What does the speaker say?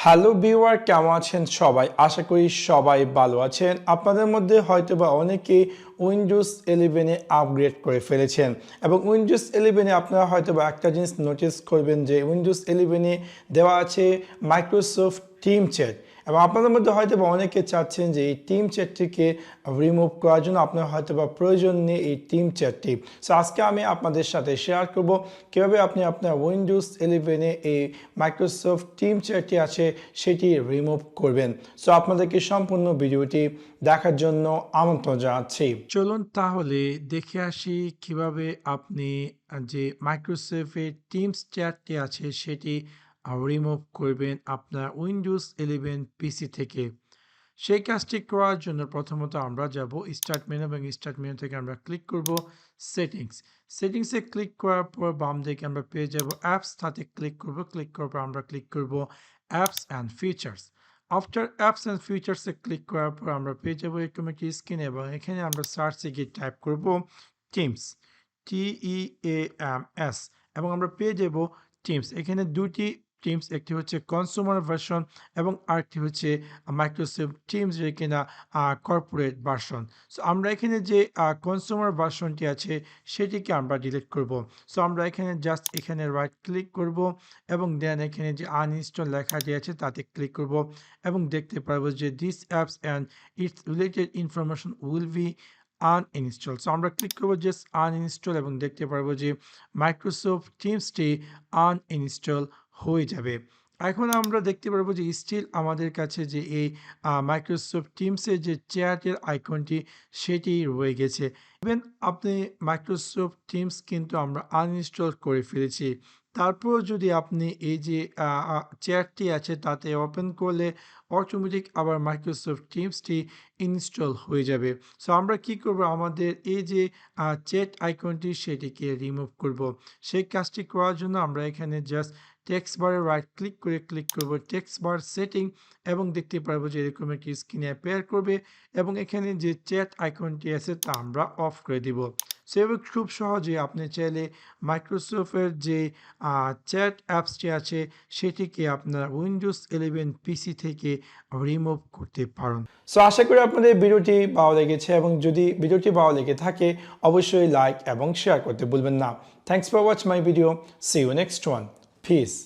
Hello viewer, কেমন আছেন সবাই? আশা করি সবাই ভালো আছেন। আপনাদের মধ্যে হয়তোবা অনেকেই উইন্ডোজ 11 এ আপগ্রেড করে ফেলেছেন এবং উইন্ডোজ 11 এ আপনারা হয়তোবা একটা জিনিস নোটিস করবেন যে উইন্ডোজ 11 এ দেওয়া আছে মাইক্রোসফট টিম চ্যাট এবং আপনাদের মধ্যে হয়তোবা অনেকে চাচ্ছেন যে এই টিম চ্যাটটিকে রিমুভ করার জন্য আপনার হয়তোবা প্রয়োজন নেই এই টিম চ্যাটটি। সো আজকে আমি আপনাদের সাথে শেয়ার করব কীভাবে আপনি আপনার উইন্ডোজ 11 এ এই মাইক্রোসফট টিম চ্যাটটি আছে সেটি রিমুভ করবেন। সো আপনাদেরকে সম্পূর্ণ ভিডিওটি দেখার জন্য আমন্ত্রণ জানাচ্ছি। চলুন তাহলে দেখে আসি কিভাবে আপনি যে মাইক্রোসফটের টিমস চ্যাটটি আছে সেটি রিমুভ করবেন আপনার উইন্ডোজ 11 পিসি থেকে। সেই কাজটি করার জন্য প্রথমত আমরা যাব স্টার্ট মেনু এবং স্টার্ট মেনু থেকে আমরা ক্লিক করব সেটিংসে ক্লিক করার পর বাম দিকে আমরা পেয়ে যাব অ্যাপস, তাতে ক্লিক করার পর আমরা ক্লিক করব apps and features. After apps and ফিচার্সে ক্লিক করার পর আমরা পেয়ে যাব এরকম একটি স্ক্রিন এবং এখানে আমরা সার্চে গিয়ে টাইপ করব টিমস, TEAMS এবং আমরা পেয়ে যাব টিমস। এখানে দুটি টিমস, একটি হচ্ছে কনজিউমার ভার্সন এবং আরেকটি হচ্ছে মাইক্রোসফট টিমস যে কিনা কর্পোরেট ভার্সন। সো আমরা এখানে যে কনজিউমার ভার্সনটি আছে সেটিকে আমরা ডিলিট করব। সো আমরা এখানে জাস্ট এখানে রাইট ক্লিক করব এবং দেন এখানে যে আনইনস্টল লেখাটি আছে তাতে ক্লিক করব এবং দেখতে পারবো যে this apps and it's related information will be uninstall. So আমরা ক্লিক করবো জাস্ট আনইনস্টল এবং দেখতে পারবো যে মাইক্রোসফট টিমসটি আনইনস্টল হয়ে যাবে। এখন আমরা দেখতে পারবো যে স্টিল আমাদের কাছে যে এই মাইক্রোসফট টিমসের যে চ্যাটের আইকনটি সেটি রয়ে গেছে। ইভেন আপনি মাইক্রোসফট টিমস কিন্তু আমরা আনইনস্টল করে ফেলেছি, তারপর যদি আপনি এই যে চ্যাটটি আছে তাতে ওপেন করলে অটোমেটিক আবার মাইক্রোসফট টিমসটি ইনস্টল হয়ে যাবে। সো আমরা কি করব, আমাদের এই যে চ্যাট আইকনটি সেটিকে রিমুভ করব। সেই কাজটি করার জন্য আমরা এখানে জাস্ট টেক্সট বারে রাইট ক্লিক করব টেক্সট বার সেটিং এবং দেখতে পারবো যে এরকম একটি স্ক্রিনে অ্যাপিয়ার করবে এবং এখানে যে চ্যাট আইকনটি আছে তা আমরা অফ করে দিব। সেভাবে খুব সহজে আপনি চাইলে মাইক্রোসফটের যে চ্যাট অ্যাপসটি আছে সেটিকে আপনার উইন্ডোজ 11 পিসি থেকে রিমুভ করতে পারেন। সো আশা করি আপনাদের ভিডিওটি ভালো লেগেছে এবং যদি ভিডিওটি ভালো লেগে থাকে অবশ্যই লাইক এবং শেয়ার করতে ভুলবেন না। Thanks for watch my video. See you next one. Peace.